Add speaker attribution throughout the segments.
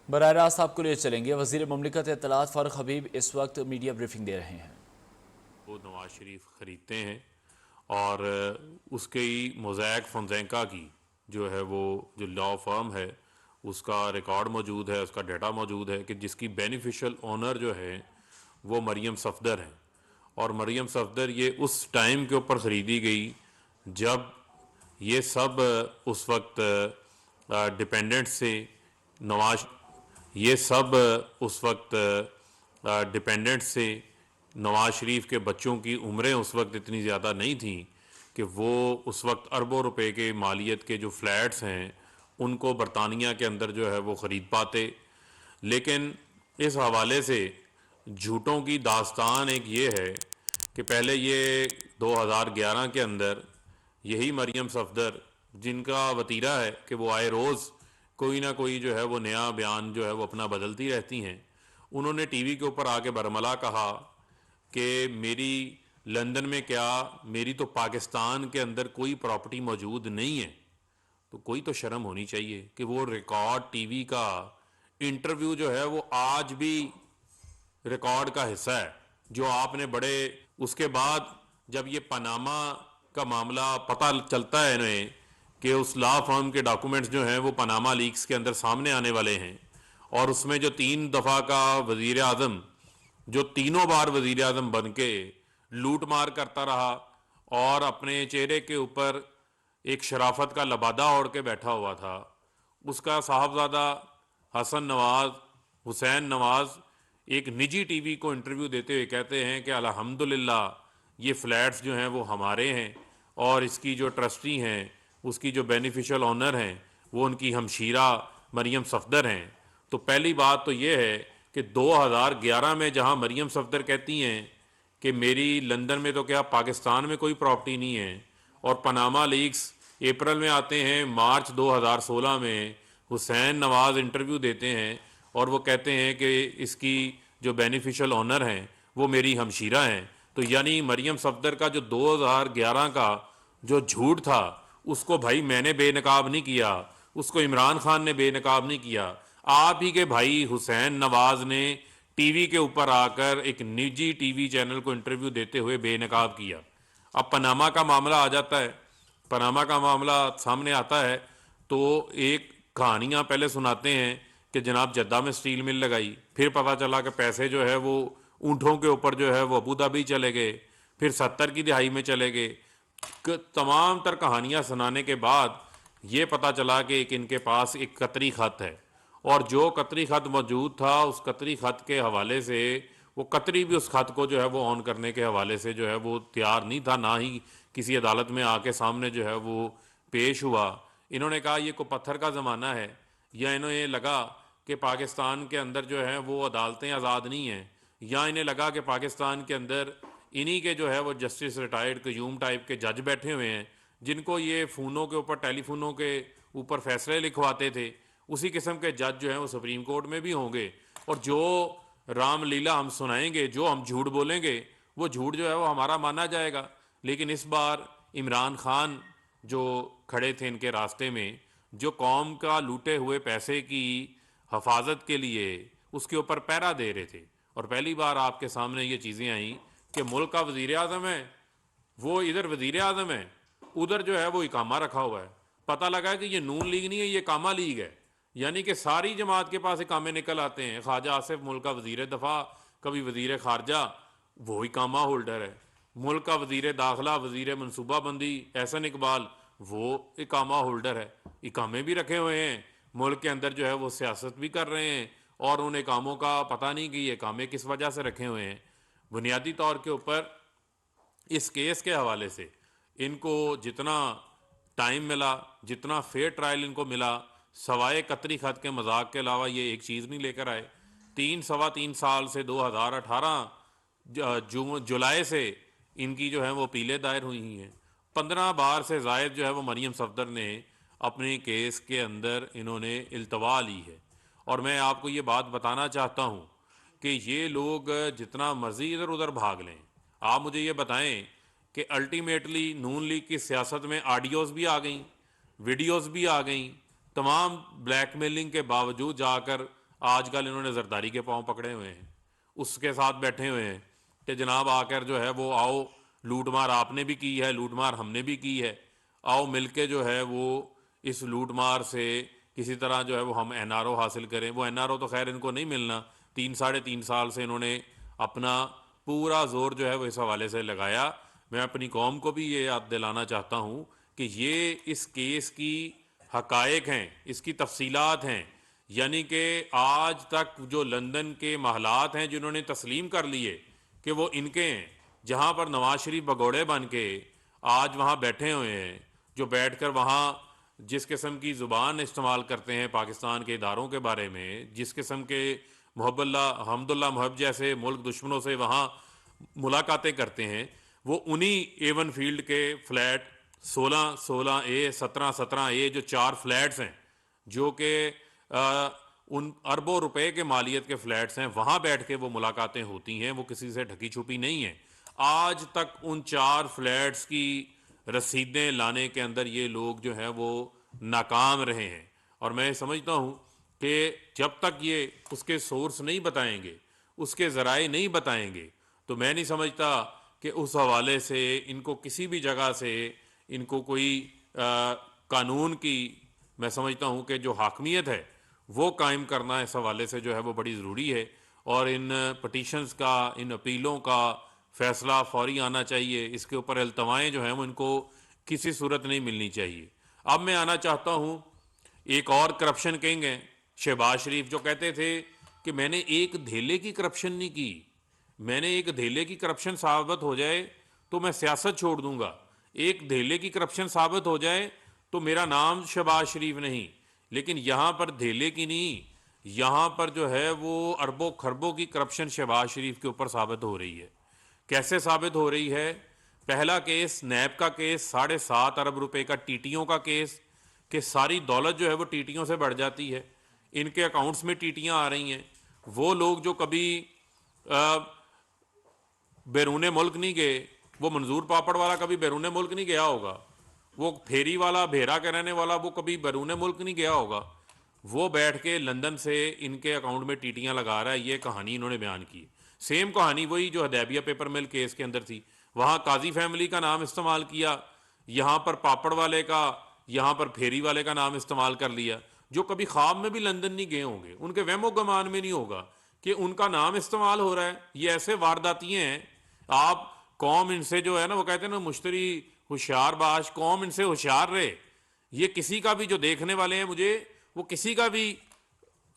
Speaker 1: براہ راست آپ کو لے چلیں گے۔ وزیر مملکت اطلاعات فاروق حبیب اس وقت میڈیا بریفنگ دے رہے ہیں۔
Speaker 2: وہ نواز شریف خریدتے ہیں اور اس کی موزیک فونسیکا کی جو ہے وہ جو لا فرم ہے اس کا ریکارڈ موجود ہے، اس کا ڈیٹا موجود ہے کہ جس کی بینیفیشل اونر جو ہے وہ مریم صفدر ہیں، اور مریم صفدر یہ اس ٹائم کے اوپر خریدی گئی جب یہ سب اس وقت ڈپینڈنٹ سے نواز یہ سب اس وقت ڈپینڈنٹ سے نواز شریف کے بچوں کی عمریں اس وقت اتنی زیادہ نہیں تھیں کہ وہ اس وقت اربوں روپے کے مالیت کے جو فلیٹس ہیں ان کو برطانیہ کے اندر جو ہے وہ خرید پاتے۔ لیکن اس حوالے سے جھوٹوں کی داستان ایک یہ ہے کہ پہلے یہ 2011 کے اندر یہی مریم صفدر جن کا وطیرہ ہے کہ وہ آئے روز کوئی نہ کوئی جو ہے وہ نیا بیان جو ہے وہ اپنا بدلتی رہتی ہیں، انہوں نے ٹی وی کے اوپر آ کے برملا کہا کہ میری لندن میں کیا، میری تو پاکستان کے اندر کوئی پراپرٹی موجود نہیں ہے۔ تو کوئی تو شرم ہونی چاہیے کہ وہ ریکارڈ ٹی وی کا انٹرویو جو ہے وہ آج بھی ریکارڈ کا حصہ ہے جو آپ نے بڑے، اس کے بعد جب یہ پاناما کا معاملہ پتہ چلتا ہے انہیں کہ اس لا فرم کے ڈاکومنٹس جو ہیں وہ پاناما لیکس کے اندر سامنے آنے والے ہیں، اور اس میں جو 3 دفعہ کا وزیر اعظم جو تینوں بار وزیر اعظم بن کے لوٹ مار کرتا رہا اور اپنے چہرے کے اوپر ایک شرافت کا لبادہ اوڑھ کے بیٹھا ہوا تھا، اس کا صاحبزادہ حسن نواز، حسین نواز ایک نجی ٹی وی کو انٹرویو دیتے ہوئے کہتے ہیں کہ الحمدللہ یہ فلیٹس جو ہیں وہ ہمارے ہیں، اور اس کی جو ٹرسٹی ہیں، اس کی جو بینیفیشل اونر ہیں وہ ان کی ہمشیرہ مریم صفدر ہیں۔ تو پہلی بات تو یہ ہے کہ 2011 میں جہاں مریم صفدر کہتی ہیں کہ میری لندن میں تو کیا پاکستان میں کوئی پراپرٹی نہیں ہے، اور پاناما لیکس اپریل میں آتے ہیں، مارچ 2016 میں حسین نواز انٹرویو دیتے ہیں اور وہ کہتے ہیں کہ اس کی جو بینیفیشل اونر ہیں وہ میری ہمشیرہ ہیں۔ تو یعنی مریم صفدر کا جو 2011 کا جو جھوٹ تھا اس کو بھائی میں نے بے نقاب نہیں کیا، اس کو عمران خان نے بے نقاب نہیں کیا، آپ ہی کے بھائی حسین نواز نے ٹی وی کے اوپر آ کر ایک نجی ٹی وی چینل کو انٹرویو دیتے ہوئے بے نقاب کیا۔ اب پاناما کا معاملہ آ جاتا ہے، پاناما کا معاملہ سامنے آتا ہے تو ایک کہانیاں پہلے سناتے ہیں کہ جناب جدہ میں سٹیل مل لگائی، پھر پتہ چلا کہ پیسے جو ہے وہ اونٹوں کے اوپر جو ہے وہ ابوظہبی چلے گئے، پھر 70 کی دہائی میں چلے گئے۔ تمام تر کہانیاں سنانے کے بعد یہ پتہ چلا کہ ایک ان کے پاس ایک قطری خط ہے، اور جو قطری خط موجود تھا اس قطری خط کے حوالے سے وہ قطری بھی اس خط کو جو ہے وہ آن کرنے کے حوالے سے جو ہے وہ تیار نہیں تھا، نہ ہی کسی عدالت میں آ کے سامنے جو ہے وہ پیش ہوا۔ انہوں نے کہا یہ کوئی پتھر کا زمانہ ہے، یا انہیں یہ لگا کہ پاکستان کے اندر جو ہے وہ عدالتیں آزاد نہیں ہیں، یا انہیں لگا کہ پاکستان کے اندر انہی کے جو ہے وہ جسٹس ریٹائرڈ قیوم ٹائپ کے جج بیٹھے ہوئے ہیں جن کو یہ فونوں کے اوپر، ٹیلی فونوں کے اوپر فیصلے لکھواتے تھے، اسی قسم کے جج جو ہیں وہ سپریم کورٹ میں بھی ہوں گے، اور جو رام لیلا ہم سنائیں گے، جو ہم جھوٹ بولیں گے وہ جھوٹ جو ہے وہ ہمارا مانا جائے گا۔ لیکن اس بار عمران خان جو کھڑے تھے ان کے راستے میں، جو قوم کا لوٹے ہوئے پیسے کی حفاظت کے لیے اس کے اوپر پہرا دے رہے تھے، اور پہلی بار آپ کے سامنے یہ چیزیں آئیں کہ ملک کا وزیر اعظم ہے، وہ ادھر وزیر اعظم ہے، ادھر جو ہے وہ اقامہ رکھا ہوا ہے۔ پتہ لگا کہ یہ نون لیگ نہیں ہے، یہ اقامہ لیگ ہے، یعنی کہ ساری جماعت کے پاس اقامے نکل آتے ہیں۔ خواجہ آصف ملک کا وزیر دفاع، کبھی وزیر خارجہ، وہ اقامہ ہولڈر ہے۔ ملک کا وزیر داخلہ، وزیر منصوبہ بندی احسن اقبال، وہ اقامہ ہولڈر ہے، اقامے بھی رکھے ہوئے ہیں، ملک کے اندر جو ہے وہ سیاست بھی کر رہے ہیں، اور ان اقاموں کا پتہ نہیں کہ یہ اقامے کس وجہ سے رکھے ہوئے ہیں۔ بنیادی طور کے اوپر اس کیس کے حوالے سے ان کو جتنا ٹائم ملا، جتنا فیئر ٹرائل ان کو ملا، سوائے قطری خط کے مذاق کے علاوہ یہ ایک چیز نہیں لے کر آئے۔ سوا تین سال سے 2018 جولائی سے ان کی جو ہے وہ اپیلیں دائر ہوئی ہیں، 15 بار سے زائد جو ہے وہ مریم صفدر نے اپنے کیس کے اندر انہوں نے التوا لی ہے۔ اور میں آپ کو یہ بات بتانا چاہتا ہوں کہ یہ لوگ جتنا مرضی ادھر ادھر بھاگ لیں، آپ مجھے یہ بتائیں کہ الٹیمیٹلی نون لیگ کی سیاست میں آڈیوز بھی آ گئیں، ویڈیوز بھی آ گئیں، تمام بلیک میلنگ کے باوجود جا کر آج کل انہوں نے زرداری کے پاؤں پکڑے ہوئے ہیں، اس کے ساتھ بیٹھے ہوئے ہیں کہ جناب آ کر جو ہے وہ آؤ، لوٹ مار آپ نے بھی کی ہے، لوٹ مار ہم نے بھی کی ہے، آؤ مل کے جو ہے وہ اس لوٹ مار سے کسی طرح جو ہے وہ ہم این آر او حاصل کریں۔ وہ این آر او تو خیر ان کو نہیں ملنا، 3 سال سے انہوں نے اپنا پورا زور جو ہے وہ اس حوالے سے لگایا۔ میں اپنی قوم کو بھی یہ یاد دلانا چاہتا ہوں کہ یہ اس کیس کی حقائق ہیں، اس کی تفصیلات ہیں، یعنی کہ آج تک جو لندن کے محلات ہیں جنہوں نے تسلیم کر لیے کہ وہ ان کے ہیں، جہاں پر نواز شریف بگوڑے بن کے آج وہاں بیٹھے ہوئے ہیں، جو بیٹھ کر وہاں جس قسم کی زبان استعمال کرتے ہیں پاکستان کے اداروں کے بارے میں، جس قسم کے محب اللہ حمد اللہ محب جیسے ملک دشمنوں سے وہاں ملاقاتیں کرتے ہیں، وہ انہی ایون فیلڈ کے فلیٹ 16 اے 17 جو 4 فلیٹس ہیں جو کہ ان اربوں روپے کے مالیت کے فلیٹس ہیں، وہاں بیٹھ کے وہ ملاقاتیں ہوتی ہیں، وہ کسی سے ڈھکی چھپی نہیں ہیں۔ آج تک ان 4 فلیٹس کی رسیدیں لانے کے اندر یہ لوگ جو ہیں وہ ناکام رہے ہیں، اور میں سمجھتا ہوں کہ جب تک یہ اس کے سورس نہیں بتائیں گے، اس کے ذرائع نہیں بتائیں گے، تو میں نہیں سمجھتا کہ اس حوالے سے ان کو کسی بھی جگہ سے ان کو کوئی قانون کی، میں سمجھتا ہوں کہ جو حاکمیت ہے وہ قائم کرنا اس حوالے سے جو ہے وہ بڑی ضروری ہے، اور ان پٹیشنز کا، ان اپیلوں کا فیصلہ فوری آنا چاہیے۔ اس کے اوپر التوائیں جو ہیں وہ ان کو کسی صورت نہیں ملنی چاہیے۔ اب میں آنا چاہتا ہوں ایک اور کرپشن کنگ ہیں شہباز شریف، جو کہتے تھے کہ میں نے ایک دھیلے کی کرپشن نہیں کی، میں نے ایک دھیلے کی کرپشن ثابت ہو جائے تو میں سیاست چھوڑ دوں گا، ایک دھیلے کی کرپشن ثابت ہو جائے تو میرا نام شہباز شریف نہیں۔ لیکن یہاں پر دھیلے کی نہیں، یہاں پر جو ہے وہ اربوں خربوں کی کرپشن شہباز شریف کے اوپر ثابت ہو رہی ہے۔ کیسے ثابت ہو رہی ہے؟ پہلا کیس نیب کا کیس، 7.5 ارب روپے کا ٹیٹیوں کا کیس، کہ ساری دولت جو ہے وہ ٹیٹیوں سے بڑھ جاتی ہے، ان کے اکاؤنٹس میں ٹیٹیاں آ رہی ہیں۔ وہ لوگ جو کبھی بیرون ملک نہیں گئے، وہ منظور پاپڑ والا کبھی بیرون ملک نہیں گیا ہوگا، وہ پھیری والا بھیرا کے رہنے والا وہ کبھی بیرون ملک نہیں گیا ہوگا، وہ بیٹھ کے لندن سے ان کے اکاؤنٹ میں ٹیٹیاں لگا رہا ہے۔ یہ کہانی انہوں نے بیان کی، سیم کہانی وہی جو حدیبیہ پیپر مل کیس کے اندر تھی، وہاں قاضی فیملی کا نام استعمال کیا، یہاں پر پاپڑ والے کا، یہاں پر پھیری والے کا نام استعمال کر لیا، جو کبھی خواب میں بھی لندن نہیں گئے ہوں گے، ان کے وہم و گمان میں نہیں ہوگا کہ ان کا نام استعمال ہو رہا ہے۔ یہ ایسے وارداتیے ہیں، آپ قوم ان سے جو ہے نا، وہ کہتے ہیں نا مشتری ہوشیار باش، قوم ان سے ہوشیار رہے۔ یہ کسی کا بھی جو دیکھنے والے ہیں مجھے، وہ کسی کا بھی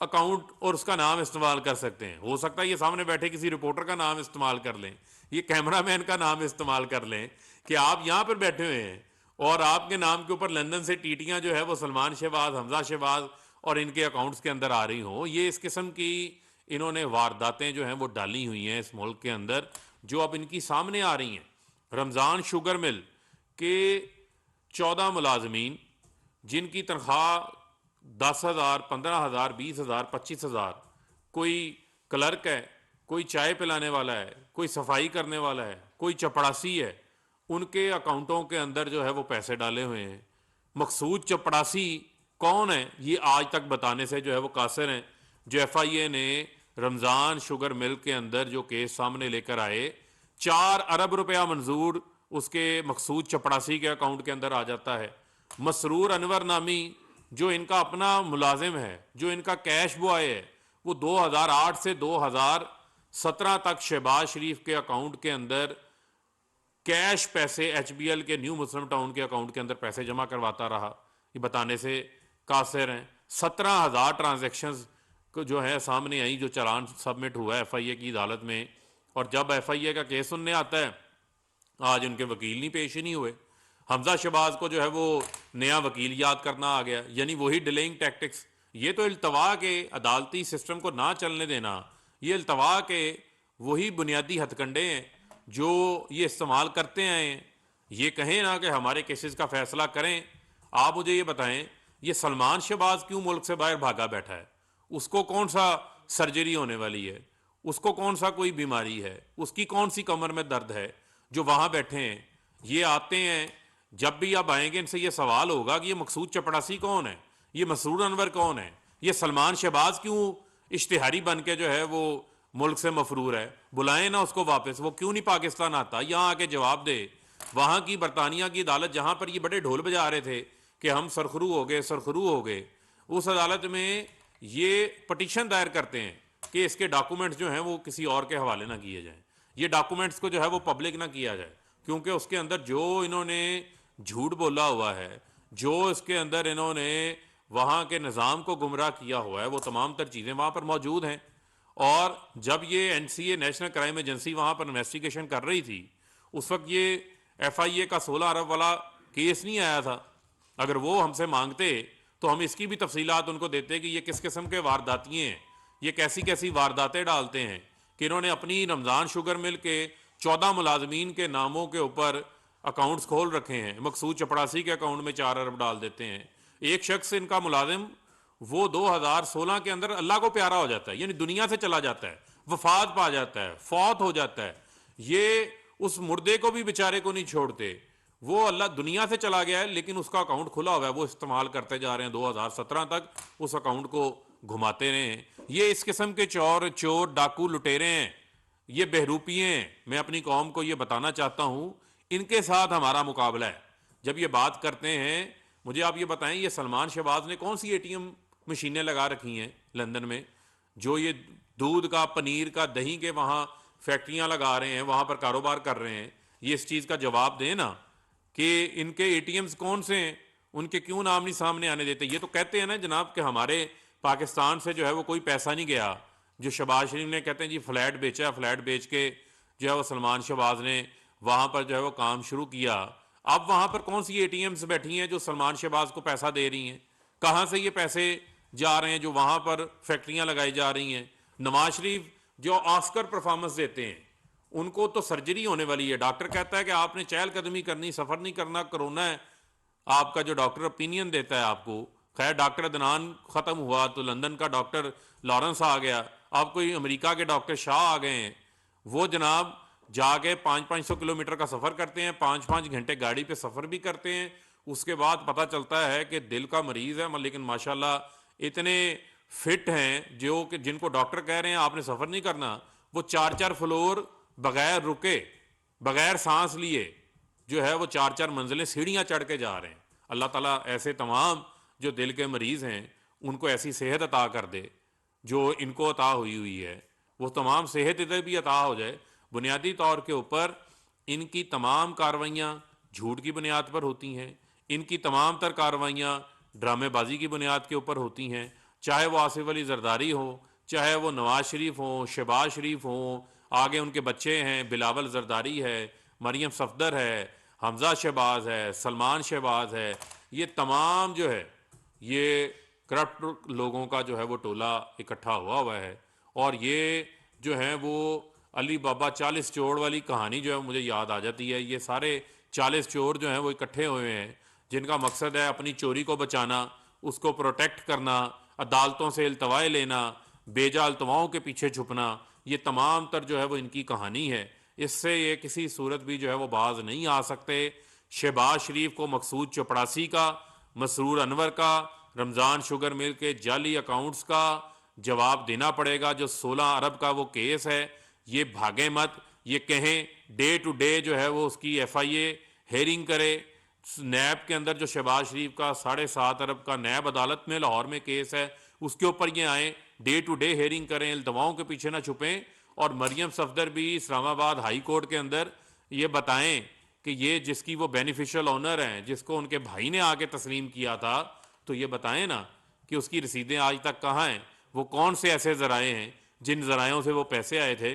Speaker 2: اکاؤنٹ اور اس کا نام استعمال کر سکتے ہیں، ہو سکتا ہے یہ سامنے بیٹھے کسی رپورٹر کا نام استعمال کر لیں، یہ کیمرہ مین کا نام استعمال کر لیں کہ آپ یہاں پر بیٹھے ہوئے ہیں اور آپ کے نام کے اوپر لندن سے ٹیٹیاں جو ہے وہ سلمان شہباز، حمزہ شہباز اور ان کے اکاؤنٹس کے اندر آ رہی ہوں۔ یہ اس قسم کی انہوں نے وارداتیں جو ہیں وہ ڈالی ہوئی ہیں اس ملک کے اندر، جو اب ان کی سامنے آ رہی ہیں۔ رمضان شوگر مل کے 14 ملازمین جن کی تنخواہ 10,000، 15,000، 20,000، 25,000، کوئی کلرک ہے، کوئی چائے پلانے والا ہے، کوئی صفائی کرنے والا ہے، کوئی چپڑاسی ہے، ان کے اکاؤنٹوں کے اندر جو ہے وہ پیسے ڈالے ہوئے ہیں۔ مقصود چپڑاسی کون ہے یہ آج تک بتانے سے جو ہے وہ قاصر ہیں۔ جو ایف آئی اے نے رمضان شوگر مل کے اندر جو کیس سامنے لے کر آئے، 4 ارب روپیہ منظور اس کے مقصود چپڑاسی کے اکاؤنٹ کے اندر آ جاتا ہے۔ مسرور انور نامی جو ان کا اپنا ملازم ہے، جو ان کا کیش بوائے ہے، وہ 2008 سے 2017 تک شہباز شریف کے اکاؤنٹ کے اندر کیش پیسے ایچ بی ایل کے نیو مسلم ٹاؤن کے اکاؤنٹ کے اندر پیسے جمع کرواتا رہا۔ یہ بتانے سے قاصر ہیں۔ 17,000 ٹرانزیکشنز کو جو ہے سامنے آئی، جو چلان سبمٹ ہوا ہے ایف آئی اے کی عدالت میں، اور جب ایف آئی اے کا کیس سننے آتا ہے آج ان کے وکیل نہیں پیش ہی نہیں ہوئے۔ حمزہ شہباز کو جو ہے وہ نیا وکیل یاد کرنا آ گیا، یعنی وہی ڈیلیئنگ ٹیکٹکس۔ یہ تو التوا کے عدالتی سسٹم کو نہ چلنے دینا، یہ التوا کے وہی بنیادی ہتھ کنڈے ہیں جو یہ استعمال کرتے ہیں۔ یہ کہیں نا کہ ہمارے کیسز کا فیصلہ کریں۔ آپ مجھے یہ بتائیں، یہ سلمان شہباز کیوں ملک سے باہر بھاگا بیٹھا ہے؟ اس کو کون سا سرجری ہونے والی ہے؟ اس کو کون سا کوئی بیماری ہے؟ اس کی کون سی کمر میں درد ہے جو وہاں بیٹھے ہیں؟ یہ آتے ہیں، جب بھی آپ آئیں گے ان سے یہ سوال ہوگا کہ یہ مقصود چپڑاسی کون ہے، یہ مسرور انور کون ہے، یہ سلمان شہباز کیوں اشتہاری بن کے جو ہے وہ ملک سے مفرور ہے. بلائیں نا اس کو واپس, وہ کیوں نہیں پاکستان آتا, یہاں آ کے جواب دے. وہاں کی برطانیہ کی عدالت جہاں پر یہ بڑے ڈھول بجا رہے تھے کہ ہم سرخرو ہو گئے سرخرو ہو گئے, اس عدالت میں یہ پٹیشن دائر کرتے ہیں کہ اس کے ڈاکومنٹس جو ہیں وہ کسی اور کے حوالے نہ کیے جائیں, یہ ڈاکومنٹس کو جو ہے وہ پبلک نہ کیا جائے, کیونکہ اس کے اندر جو انہوں نے جھوٹ بولا ہوا ہے, جو اس کے اندر انہوں نے وہاں کے نظام کو گمراہ کیا ہوا ہے, وہ تمام تر چیزیں وہاں پر موجود ہیں. اور جب یہ N C a national crime agency وہاں پر انویسٹیگیشن کر رہی تھی, اس وقت یہ ایف آئی اے کا 16 ارب والا کیس نہیں آیا تھا. اگر وہ ہم سے مانگتے تو ہم اس کی بھی تفصیلات ان کو دیتے کہ یہ کس قسم کے وارداتیے ہیں, یہ کیسی کیسی وارداتیں ڈالتے ہیں کہ انہوں نے اپنی رمضان شوگر مل کے 14 ملازمین کے ناموں کے اوپر اکاؤنٹس کھول رکھے ہیں, مقصود چپڑاسی کے اکاؤنٹ میں 4 ارب ڈال دیتے ہیں. ایک شخص ان کا ملازم وہ 2016 کے اندر اللہ کو پیارا ہو جاتا ہے, یعنی دنیا سے چلا جاتا ہے, وفات پا جاتا ہے, فوت ہو جاتا ہے. یہ اس مردے کو بھی بیچارے کو نہیں چھوڑتے, وہ اللہ دنیا سے چلا گیا ہے لیکن اس کا اکاؤنٹ کھلا ہوا ہے, وہ استعمال کرتے جا رہے ہیں. 2017 تک اس اکاؤنٹ کو گھماتے رہے ہیں. یہ اس قسم کے چور ڈاکو لٹیرے ہیں, یہ بہروپیے ہیں. میں اپنی قوم کو یہ بتانا چاہتا ہوں, ان کے ساتھ ہمارا مقابلہ ہے. جب یہ بات کرتے ہیں, مجھے آپ یہ بتائیں یہ سلمان شہباز نے کون سی اے ٹی ایم مشینیں لگا رکھی ہیں لندن میں, جو یہ دودھ کا پنیر کا دہی کے وہاں فیکٹریاں لگا رہے ہیں, وہاں پر کاروبار کر رہے ہیں. یہ اس چیز کا جواب دیں نا کہ ان کے اے ٹی ایمز کون سے ہیں, ان کے کیوں نام نہیں سامنے آنے دیتے. یہ تو کہتے ہیں نا جناب کہ ہمارے پاکستان سے جو ہے وہ کوئی پیسہ نہیں گیا. جو شہباز شریف نے کہتے ہیں جی فلیٹ بیچا, فلیٹ بیچ کے جو ہے وہ سلمان شہباز نے وہاں پر جو ہے وہ کام شروع کیا. اب وہاں پر کون سی اے ٹی ایمز بیٹھی ہیں جو سلمان شہباز کو پیسہ دے رہی ہیں, کہاں سے یہ پیسے جا رہے ہیں جو وہاں پر فیکٹریاں لگائی جا رہی ہیں. نواز شریف جو آسکر پرفارمنس دیتے ہیں, ان کو تو سرجری ہونے والی ہے. ڈاکٹر کہتا ہے کہ آپ نے چہل قدمی کرنی, سفر نہیں کرنا, کرونا ہے آپ کا, جو ڈاکٹر اپینین دیتا ہے آپ کو. خیر ڈاکٹر عدنان ختم ہوا تو لندن کا ڈاکٹر لارنس آ گیا, اب کوئی امریکہ کے ڈاکٹر شاہ آ گئے ہیں. وہ جناب جا کے 500 کلومیٹر کا سفر کرتے ہیں, 5 گھنٹے گاڑی پہ سفر بھی کرتے ہیں. اس کے بعد پتہ چلتا ہے کہ دل کا مریض ہے, لیکن ماشاءاللہ اتنے فٹ ہیں جو کہ جن کو ڈاکٹر کہہ رہے ہیں آپ نے سفر نہیں کرنا, وہ 4 فلور بغیر رکے بغیر سانس لیے جو ہے وہ 4 منزلیں سیڑھیاں چڑھ کے جا رہے ہیں. اللہ تعالیٰ ایسے تمام جو دل کے مریض ہیں ان کو ایسی صحت عطا کر دے جو ان کو عطا ہوئی ہے, وہ تمام صحت ادھر بھی عطا ہو جائے. بنیادی طور کے اوپر ان کی تمام کارروائیاں جھوٹ کی بنیاد پر ہوتی ہیں, ان کی تمام تر کارروائیاں ڈرامے بازی کی بنیاد کے اوپر ہوتی ہیں. چاہے وہ آصف علی زرداری ہو, چاہے وہ نواز شریف ہوں, شہباز شریف ہوں, آگے ان کے بچے ہیں, بلاول زرداری ہے, مریم صفدر ہے, حمزہ شہباز ہے, سلمان شہباز ہے. یہ تمام جو ہے یہ کرپٹ لوگوں کا جو ہے وہ ٹولہ اکٹھا ہوا ہے. اور یہ جو ہیں وہ علی بابا 40 چور والی کہانی جو ہے مجھے یاد آ جاتی ہے. یہ سارے 40 چور جو ہیں وہ اکٹھے ہوئے ہیں جن کا مقصد ہے اپنی چوری کو بچانا, اس کو پروٹیکٹ کرنا, عدالتوں سے التوائے لینا, بیجا التواؤں کے پیچھے چھپنا. یہ تمام تر جو ہے وہ ان کی کہانی ہے. اس سے یہ کسی صورت بھی جو ہے وہ باز نہیں آ سکتے. شہباز شریف کو مقصود چپڑاسی کا, مسرور انور کا, رمضان شوگر مل کے جعلی اکاؤنٹس کا جواب دینا پڑے گا. جو 16 ارب کا وہ کیس ہے, یہ بھاگے مت, یہ کہیں ڈے ٹو ڈے جو ہے وہ اس کی ایف آئی اے ہیئرنگ کرے. نیب کے اندر جو شہباز شریف کا 7.5 ارب کا نیب عدالت میں لاہور میں کیس ہے, اس کے اوپر یہ آئیں, ڈے ٹو ڈے ہیئرنگ کریں, التواؤں کے پیچھے نہ چھپیں. اور مریم صفدر بھی اسلام آباد ہائی کورٹ کے اندر یہ بتائیں کہ یہ جس کی وہ بینیفیشل اونر ہیں, جس کو ان کے بھائی نے آ کے تسلیم کیا تھا, تو یہ بتائیں نا کہ اس کی رسیدیں آج تک کہاں ہیں, وہ کون سے ایسے ذرائع ہیں جن ذرائعوں سے وہ پیسے آئے تھے,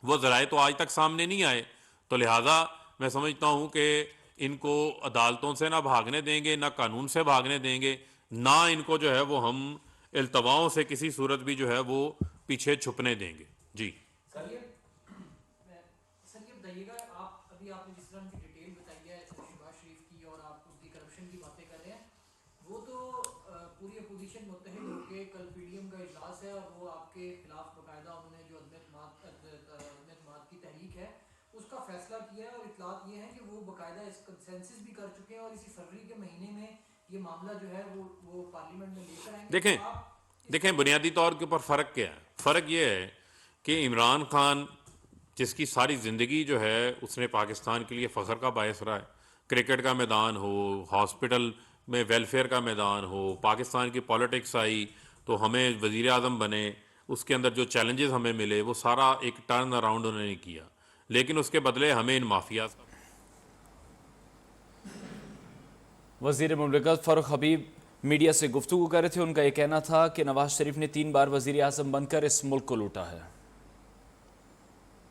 Speaker 2: وہ ذرائع تو آج تک سامنے نہیں آئے. تو لہٰذا میں سمجھتا ہوں کہ ان کو عدالتوں سے نہ بھاگنے دیں گے, نہ قانون سے بھاگنے دیں گے, نہ ان کو جو ہے وہ ہم التواؤں سے کسی صورت بھی جو ہے وہ پیچھے چھپنے دیں گے. جی
Speaker 3: سر یہ بتائیے گا, آپ نے جس طرح کی ڈیٹیل بتائی ہے شہباز شریف کی اور آپ اس کی کرپشن کی باتیں کر رہے ہیں, وہ تو پوری اپوزیشن متحد ہو کے کل پی ڈی ایم کا اجلاس ہے اور وہ آپ کے خلاف باقاعدہ انہوں نے جو عدم اعتماد کی تحریک ہے اس کا فیصلہ کیا ہے, اور اطلاعات یہ ہیں کہ وہ باقاعدہ اس کنسنسس بھی کر چکے ہیں اور اسی فروری کے مہینے میں یہ معاملہ جو ہے وہ پارلیمنٹ میں لے کر آئیں گے.
Speaker 2: دیکھیں, دیکھیں بنیادی طور کے اوپر فرق کیا ہے؟ فرق یہ ہے کہ عمران خان جس کی ساری زندگی جو ہے اس نے پاکستان کے لیے فخر کا باعث رہا ہے، کرکٹ کا میدان ہو، ہاسپٹل میں ویلفیئر کا میدان ہو، پاکستان کی پالیٹکس آئی تو ہمیں وزیر اعظم بنے، اس کے اندر جو چیلنجز ہمیں ملے وہ سارا ایک ٹرن اراؤنڈ انہوں نے کیا، لیکن اس کے بدلے ہمیں ان مافیا
Speaker 1: وزیر مملکت فاروق حبیب میڈیا سے گفتگو کر رہے تھے. ان کا یہ کہنا تھا کہ نواز شریف نے 3 بار وزیر اعظم بن کر اس ملک کو لوٹا ہے.